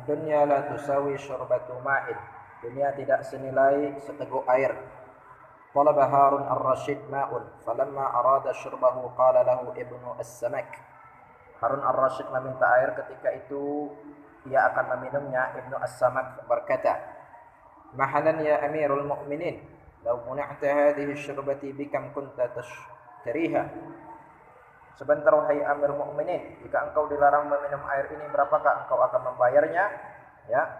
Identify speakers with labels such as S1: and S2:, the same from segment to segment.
S1: Dunya la tusawi syurbatu ma'in. Dunia tidak senilai seteguk air. Talaba Harun ar-Rasyid ma'un, falamma arada syurbahu qala lahu ibnu as-Samak. Harun ar-Rasyid meminta air, ketika itu ia akan meminumnya. Ibnu as-Samak berkata, "Mahalan ya Amirul Mu'minin, law muna'ta hadhihi syurbati bikam kunta tashtariha." Sebentar wahai Amir Mukminin, jika engkau dilarang meminum air ini, berapakah engkau akan membayarnya? Ya.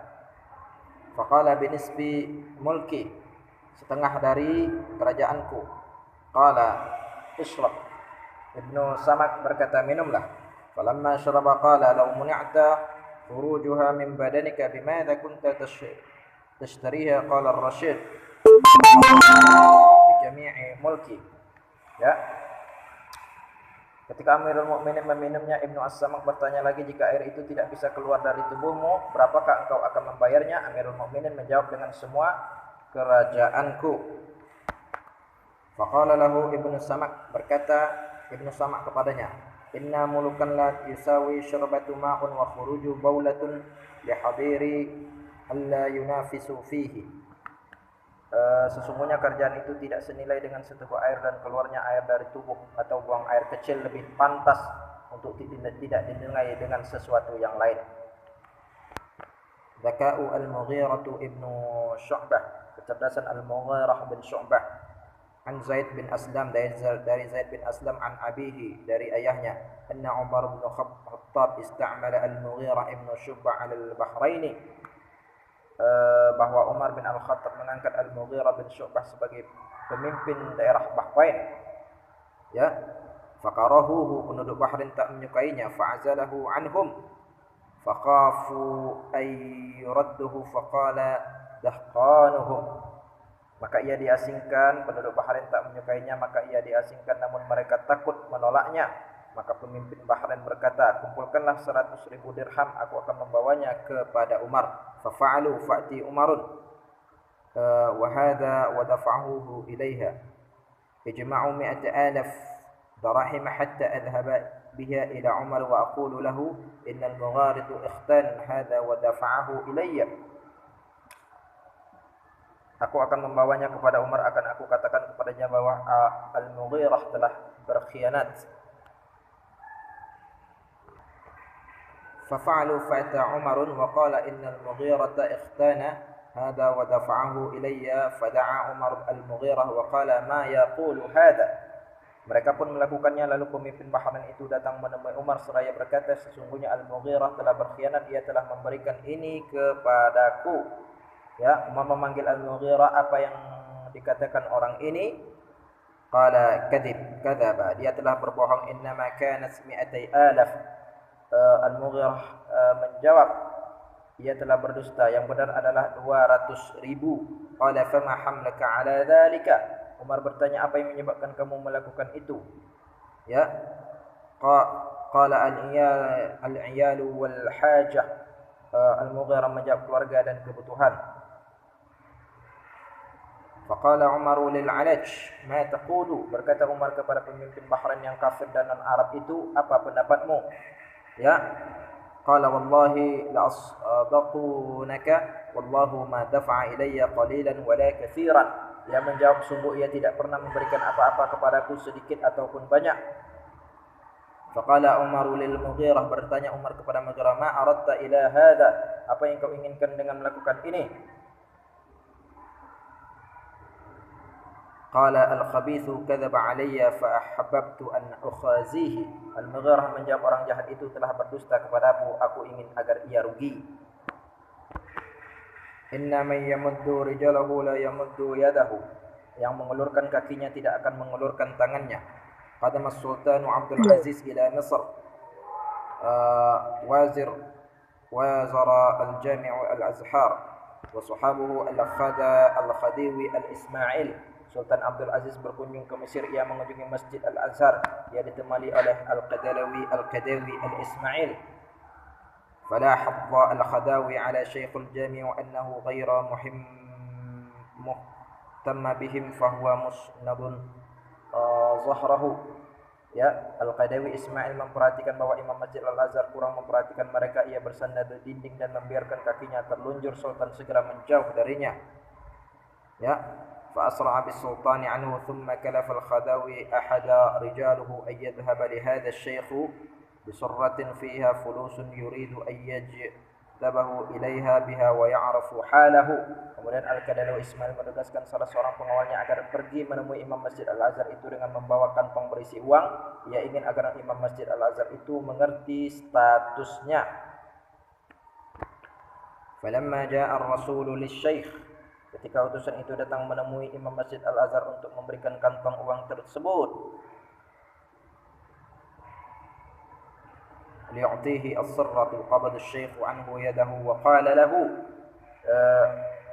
S1: Faqala binisbi mulki, setengah dari kerajaanku. Qala ishrab. Ibnu Samak berkata, minumlah. Falamma syaraba qala law muni'ta furujuha min badanika bimadha kunta tashtariha? Qala ar-Rasyid bi jami'i mulki. Ya. Ketika Amirul Mukminin meminumnya, Ibnu As-Samak bertanya lagi, jika air itu tidak bisa keluar dari tubuhmu, berapakah engkau akan membayarnya? Amirul Mukminin menjawab, dengan semua kerajaanku. Faqala lahu Ibnu Samak, berkata Ibnu Samak kepadanya, inna mulukan la yusawi syurbatu ma'un wa khuruju baulatun lihadiri alla yunafisu fihi. Sesungguhnya kerjaan itu tidak senilai dengan seteguk air dan keluarnya air dari tubuh atau buang air kecil lebih pantas untuk tidak dinilai dengan sesuatu yang lain. Zaka'u al-Mughirah ibnu Syu'bah, kecerdasan al-Mughirah bin Syu'bah. An Zaid bin Aslam, dari Zaid bin Aslam, an abihi, dari ayahnya, anna Umar bin Khattab ista'mala al-Mughirah ibnu Syu'bah ala al-Bahraini, bahwa Umar bin Al-Khattab mengangkat Al-Mughirah bin Syu'bah sebagai pemimpin daerah Bahrain. Ya, faqarahuhu, penduduk Bahrain tak menyukainya, fa'azalahu anhum, faqafu ay yuradduhu faqala dahqanuhum. Maka ia diasingkan, penduduk Bahrain tak menyukainya, maka ia diasingkan, namun mereka takut menolaknya. Maka pemimpin Bahrain berkata, kumpulkanlah 100.000 dirham, aku akan membawanya kepada Umar. Fafa'alu fa'ti Umarun wa hadha wa dafa'uhu ilaiha. Ijma'u 100,000 darahim hatta adhhaba biha ila Umar wa aqulu lahu innal mugharidu ikhtan hadha wa dafa'ahu ilayya. Aku akan membawanya kepada Umar, akan aku katakan kepadanya bahwa Al-Mughirah telah berkhianat. ففعلوا فأتى عمر وقال إن المغيرة اختان هذا ودفعه إلي فدعا عمر المغيرة وقال ما يقول هذا. Mereka pun melakukannya, lalu pemimpin Bahrain itu datang menemui Umar seraya berkata, sesungguhnya Al-Mughirah telah berkhianat, ia telah memberikan ini kepadaku. Ya, Umar memanggil Al-Mughirah, apa yang dikatakan orang ini? Qala kadhib, kadzaba, dia telah berbohong. Innama kanat 100,000. Al-Mughirah menjawab, ia telah berdusta, yang benar adalah 200.000. Qala fama hamlaka ala dhalika. Umar bertanya, apa yang menyebabkan kamu melakukan itu? Ya. Qala al-iyalu wal hajah. Al-Mughirah menjawab, keluarga dan kebutuhan. Faqala Umaru lil Alaj, ma taqulu? Berkata Umar kepada pemimpin Bahrain yang kafir dan non-Arab itu, apa pendapatmu? Ya, qala wallahi la asdaqunaka wallahu ma dafa'a ilayya qalilan wala katsiran. Dia menjawab, sungguh ia tidak pernah memberikan apa-apa kepadaku, sedikit ataupun banyak. Faqala Umaru lil Mughirah, bertanya Umar kepada Mughirah, ma aradta ila hadha? Apa yang kau inginkan dengan melakukan ini? Qala al-khabithu kadzaba alayya fa ahbabtu an ukhazihi. Al-Mughirah menjawab, orang jahat itu telah berdusta kepadaku, aku ingin agar ia rugi. Inna man yamuddu rijalahu la yamuddu yadahu. Yang mengulurkan kakinya tidak akan mengulurkan tangannya. Qadama Sultan Abdul Aziz ila Misr. Wazara al-Jami' al-Azhar wa sahabuhu al-Khadiwi al-Ismail. Sultan Abdul Aziz berkunjung ke Mesir, ia mengunjungi Masjid Al-Azhar, ia ditemani oleh Al-Qadawi Al-Ismail. Fala hadda Al-Khadawi ala Syekhul Jami' wa annahu ghaira muhtamma bihim fahuwa musnadun zahrahu. Ya, Al-Qadawi Ismail memperhatikan bahwa Imam Masjid Al-Azhar kurang memperhatikan mereka. Ia bersandar di dinding dan membiarkan kakinya terlunjur. Sultan segera menjauh darinya. Ya, fa asra'a bis-sultani anhu thumma kalafa al-Khadawi ahada rijaluhu ay yadhhaba li hadha asy-syaikh bi surratin fiha fulusun yuridu ay yajdabahu ilaiha biha wa ya'rafu halahu. Kemudian Al-Qadawi Ismail menugaskan salah seorang pengawalnya agar pergi menemui Imam Masjid Al-Azhar itu dengan membawa kantong berisi uang. Ia ingin agar Imam Masjid Al-Azhar itu mengerti statusnya. Falamma ja'a ar-rasulu lisy-syaikh, ketika utusan itu datang menemui Imam Masjid Al-Azhar untuk memberikan kantong uang tersebut, liyu'tihi as-sirratu qabada asy-syaikh anhu yadahu wa qala lahu,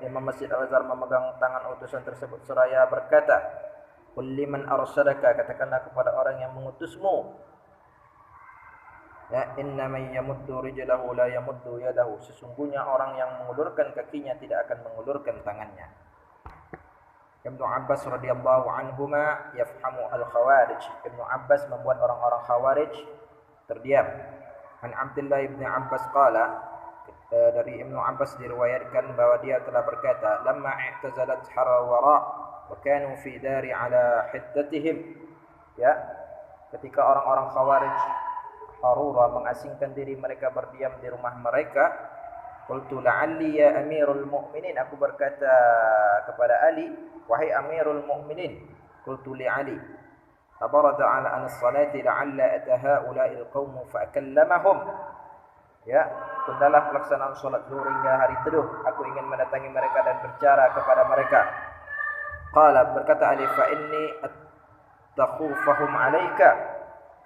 S1: Imam Masjid Al-Azhar memegang tangan utusan tersebut seraya berkata, qul liman arsalaka, katakanlah kepada orang yang mengutusmu, ya, inna man yamuddu rijlahu la yamuddu yadahu, sesungguhnya orang yang mengulurkan kakinya tidak akan mengulurkan tangannya. Ibnu Abbas radhiyallahu anhuma yafhamu al-khawarij, Ibnu Abbas membuat orang-orang khawarij terdiam. An Abdullah ibn Abbas qala, dari Ibnu Abbas diriwayatkan bahwa dia telah berkata, lamma i'tazalat harawara wa kanu fi dari ala hiddatihim, ya, ketika orang-orang khawarij Harura mengasingkan diri mereka berdiam di rumah mereka, qultu la'alli ya amirul mu'minin, aku berkata kepada Ali, wahai amirul mu'minin, qultu li Ali, tabarada ala an as-salati la'alla atahaula'il qawmu fa'akallamahum, ya, tundalah pelaksanaan salat zuhur hingga hari teduh, aku ingin mendatangi mereka dan berbicara kepada mereka. Qala, berkata Ali, fa inni attakhufahum alaika,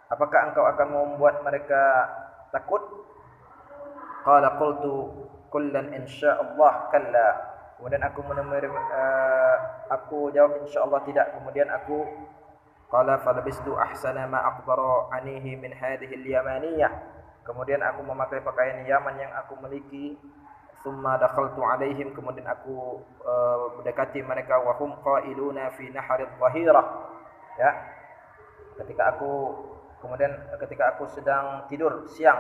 S1: apakah engkau akan membuat mereka takut? Qala qultu kullan insyaallah kalla, kemudian aku aku jawab insyaallah tidak. Kemudian aku qala falabistu ahsana ma aqdara anihi min hadhihi al-yamaniyah, kemudian aku memakai pakaian Yaman yang aku miliki. Thumma dakhaltu alaihim, kemudian aku mendekati mereka, wa hum qailuna fi nahri adh-dhahirah, ya, ketika aku sedang tidur siang,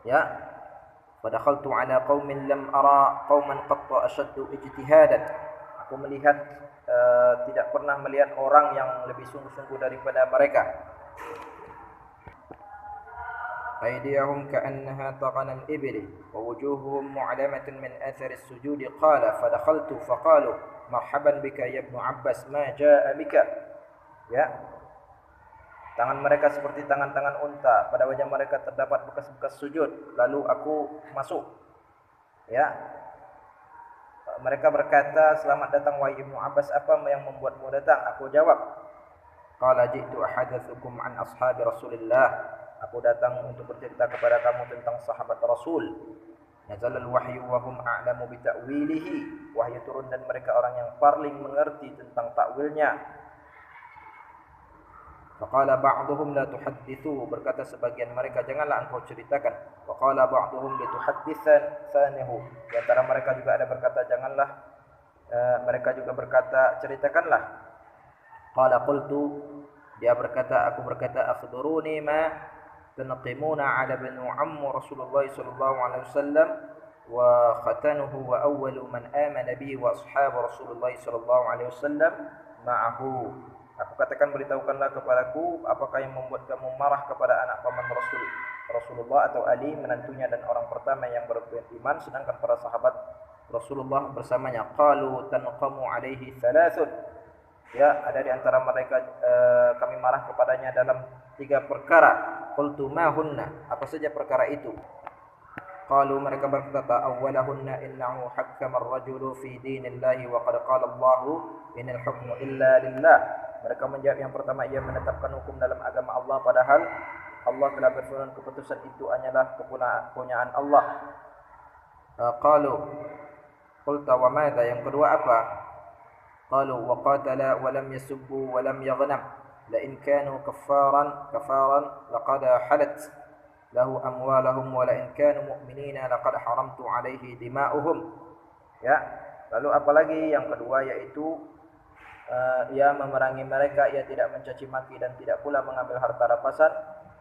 S1: ya, wa dakhaltu ala qaumin lam ara qauman qatta ashaddu ijtihadan, aku melihat tidak pernah melihat orang yang lebih sungguh-sungguh daripada mereka. أيديهم كأنها طغن الإبل ووجوههم معلمة من أثر السجود. قال فدخلت فقالوا مرحبا بك يا ابن عباس ما جاء بك, ya, tangan mereka seperti tangan-tangan unta, pada wajah mereka terdapat bekas-bekas sujud. Lalu aku masuk, ya, mereka berkata, selamat datang wahai Ibnu Abbas, apa yang membuatmu datang? Aku jawab, qala ji'tu ahadatsukum an ashabi Rasulillah, aku datang untuk bercerita kepada kamu tentang sahabat Rasul. Nazalal wahyu wa hum a'lamu bi ta'wilihi, wahyu turun dan mereka orang yang paling mengerti tentang takwilnya. Faqala ba'dhum la tuhaddithu, berkata sebagian mereka, janganlah engkau ceritakan. Wa qala ba'dhum li tuhaddithanahu, di antara mereka juga ada berkata janganlah, mereka juga berkata ceritakanlah. Qala qultu, dia berkata, aku berkata, akhbiruni ma tanqimuna ala bani ammu Rasulullah sallallahu alaihi wasallam wa khatanuhu wa awwalu man amana bihi wa ashabu Rasulullah sallallahu alaihi wasallam ma'ahu. Aku katakan, beritahukanlah kepadaku apakah yang membuat kamu marah kepada anak paman Rasulullah atau Ali menantunya dan orang pertama yang beriman sedangkan para sahabat Rasulullah bersamanya. Qalu tanqamu alaihi thalathun, ya, ada di antara mereka kami marah kepadanya dalam 3 perkara. Qultu ma hunna, apa saja perkara itu? Qalu, mereka berkata, awwalahunna innahu hakkama ar-rajulu fi dinillahi wa qad qala Allahu inal hukmu illa lillah. Mereka menjawab, yang pertama, ia menetapkan hukum dalam agama Allah, padahal Allah telah berfirman keputusan itu hanyalah kepunyaan Allah. Qalu qulta wa madza, yang kedua apa? Qalu wa qatala wa lam yasubbu wa lam yaghnam la in kanu kaffaran laqad halat lahu amwalahum wa la in kanu mu'minina laqad haramtu alaihi dima'uhum. Ya, lalu apalagi yang kedua, yaitu ia memerangi mereka, ia tidak mencaci maki dan tidak pula mengambil harta rampasan.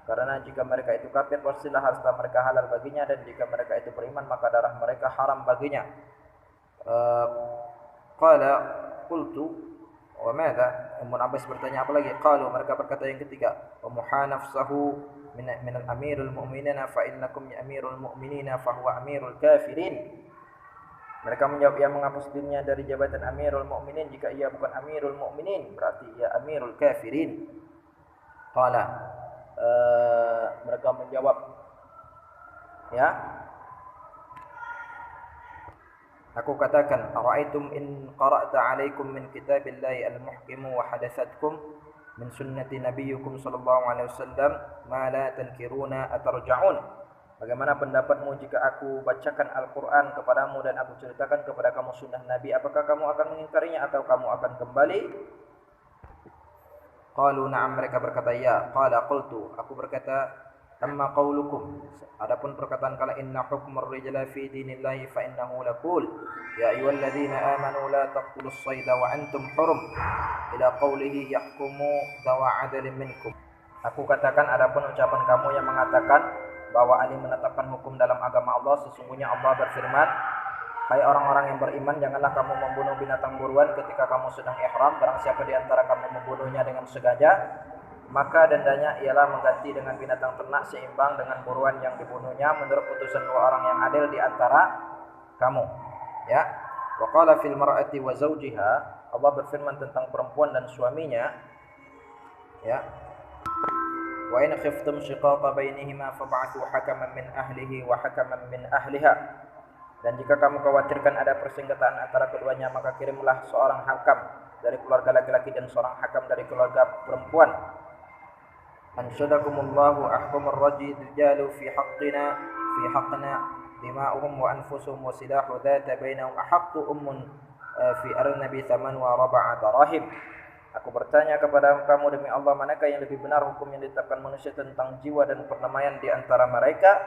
S1: Karena jika mereka itu kafir, pastilah harta mereka halal baginya, dan jika mereka itu beriman, maka darah mereka haram baginya. Qala qultu wa madza? Ibnu Abbas bertanya apa lagi? Qalu, mereka berkata yang ketiga, wa muhanafsahu min al-amirul mu'minina fa innakum ya amirul mu'minina fa huwa amirul kafirin. Mereka menjawab, ia menghapus dirinya dari jabatan amirul mu'minin jika ia bukan amirul mu'minin, berarti ia amirul kafirin. Qala, mereka menjawab, ya, aku katakan, ara'aitum in qara'ta 'alaikum min kitabillahi al-muhkim wa hadathatkum min sunnati nabiyyukum sallallahu alaihi wasallam ma la tankiruna atarja'un. Bagaimana pendapatmu jika aku bacakan Al-Quran kepadamu dan aku ceritakan kepada kamu sunnah Nabi, apakah kamu akan mengingkarinya atau kamu akan kembali? Qalu na'am, mereka berkata ya. Qala qultu, aku berkata, amma qawlukum, adapun perkataan kala inna hukmur rijala fi dinillahi fa innahu laqul ya ayyuhalladzina amanu la taqtulus sayda wa antum hurum ila qawlihi yahkumu dawa adalin minkum. Aku katakan, adapun ucapan kamu yang mengatakan bahwa Ali menetapkan hukum dalam agama Allah, sesungguhnya Allah berfirman, hai orang-orang yang beriman, janganlah kamu membunuh binatang buruan ketika kamu sedang ihram. Barang siapa di antara kamu membunuhnya dengan sengaja, maka dendanya ialah mengganti dengan binatang ternak seimbang dengan buruan yang dibunuhnya menurut putusan dua orang yang adil di antara kamu. Ya. Wa qala fil mar'ati wa zawjiha, Allah berfirman tentang perempuan dan suaminya. Ya. Wa in khiftum shiqaqa bainihima fab'athu hakaman min ahlihi wa hakaman min ahliha. Dan jika kamu khawatirkan ada persengketaan antara keduanya, maka kirimlah seorang hakam dari keluarga laki-laki dan seorang hakam dari keluarga perempuan. Ansyadakumullahu ahkamur rijalu fi haqqina dima'uhum wa anfusuhum wa silahu dhata bainahum ahaqqu ummun fi arnabi thaman wa raba'ata rahim. Aku bertanya kepada kamu demi Allah, manakah yang lebih benar, hukum yang ditetapkan manusia tentang jiwa dan perdamaian di antara mereka,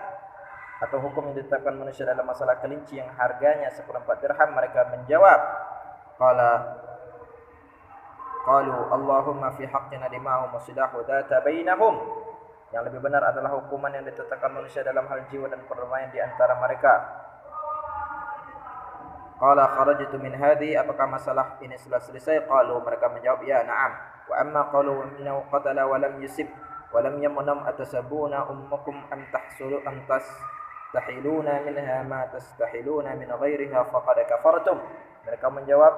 S1: atau hukum yang ditetapkan manusia dalam masalah kelinci yang harganya 1/4 dirham? Mereka menjawab, qalu Allahumma fi haqqina dima'hum wa silahu dhata bainahum. Yang lebih benar adalah hukuman yang ditetapkan manusia dalam hal jiwa dan perdamaian di antara mereka. Qala kharajtu min hadhi, apakah masalah ini sudah selesai? Qalu, mereka menjawab ya na'am. Wa amma qalu innahu qatala wa lam yusib wa lam yamnam atasabuna ummukum am tastahiluna minha ma tastahiluna min ghairiha faqad kafartum. Mereka menjawab,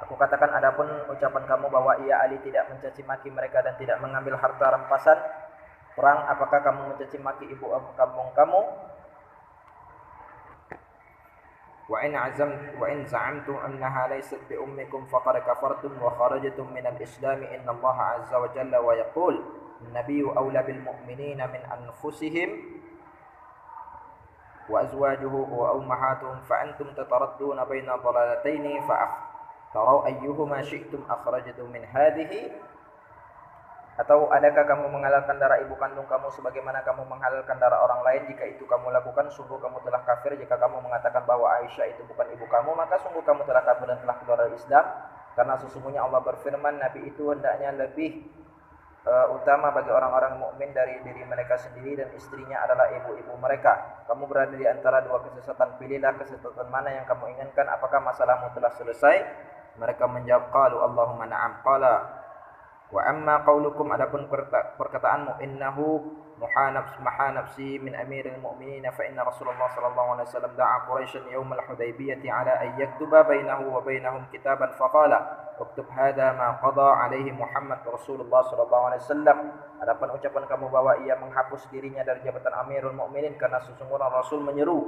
S1: aku katakan, adapun ucapan kamu bahwa ia Ali tidak mencaci maki mereka dan tidak mengambil harta rampasan perang, apakah kamu mencaci maki ibu kampung kamu? Wa in za'amtum annaha laysat bi ummikum faqad kafartum wa kharajtum min al-islam. Inna Allah azza wa jalla wa yaqul an-nabiyyu awla bil mu'minina min anfusihim wa azwajuhu wa ummahatuhum fa antum tataradduna baina dalalataini fa akhtaru ayyuhuma syi'tum akhrajtum min hadhihi. Atau adakah kamu menghalalkan darah ibu kandung kamu sebagaimana kamu menghalalkan darah orang lain? Jika itu kamu lakukan, sungguh kamu telah kafir. Jika kamu mengatakan bahwa Aisyah itu bukan ibu kamu, maka sungguh kamu telah kafir dan telah keluar dari Islam. Karena sesungguhnya Allah berfirman, Nabi itu hendaknya lebih utama bagi orang-orang mukmin dari diri mereka sendiri, dan istrinya adalah ibu-ibu mereka. Kamu berada di antara dua kesesatan, pilihlah kesesatan mana yang kamu inginkan. Apakah masalahmu telah selesai? Mereka menjawab, qalu Allahumma na'am. Qala wa amma qaulukum, adapun perkataanmu, innahu muhanafsi min amiril mu'minin fa inna Rasulullah sallallahu alaihi wasallam da'a Quraisyan yawm al-Hudaybiyah ala an yaktuba bainahu wa bainahum kitaban faqala uktub hadha ma qada alaihi Muhammad Rasulullah sallallahu alaihi wasallam. Adapun ucapan kamu bahwa ia menghapus dirinya dari jabatan Amirul Mukminin karena sesungguhnya Rasul menyeru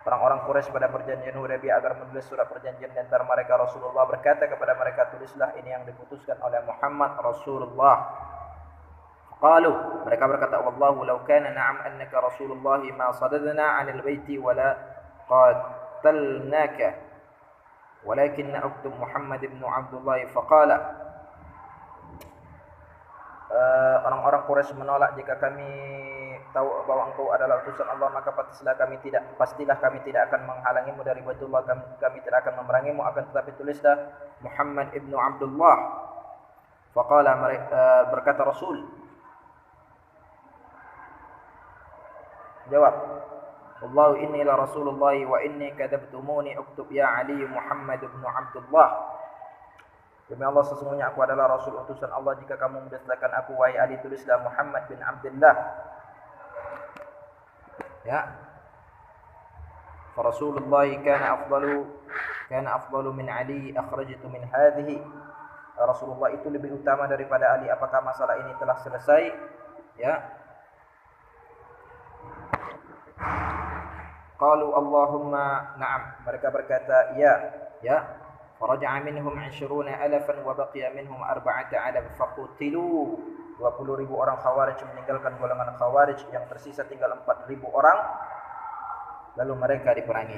S1: orang-orang Quraisy pada perjanjian Hudaybiyah agar menulis surat perjanjian di antara mereka. Rasulullah berkata kepada mereka, tulislah ini yang diputuskan oleh Muhammad Rasulullah. Qalu, mereka berkata, wallahu law kana na'am annaka Rasulullah ma sadadna 'anil baiti wala qatalnaka walakin uktub Muhammad ibn Abdullah. Faqala, orang-orang Quraisy menolak, jika kami tahu bahwa engkau adalah utusan Allah, maka pastilah kami tidak akan menghalangimu dari Baitullah, kami tidak akan memerangimu, akan tetapi tulislah Muhammad ibnu Abdullah. Faqala, berkata Rasul, jawab, Wallahu inni la Rasulullah wa inni kadzabtumuni uktub ya Ali Muhammad ibnu Abdullah. Demi Allah, sesungguhnya aku adalah Rasul utusan Allah. Jika kamu mendustakan aku, wahai Ali, tulislah Muhammad bin Abdullah. Ya. Fa Rasulullah kana afdalu min Ali, akhrajtu min hadhihi. Rasulullah itu lebih utama daripada Ali. Apakah masalah ini telah selesai? Ya. Qalu Allahumma na'am. Mereka berkata, ya, ya. Faraja'a minhum 20,000 wa baqiya minhum 4,000 faqutilu. 20.000 orang Khawarij meninggalkan golongan Khawarij, yang tersisa tinggal 4.000 orang, lalu mereka diperangi.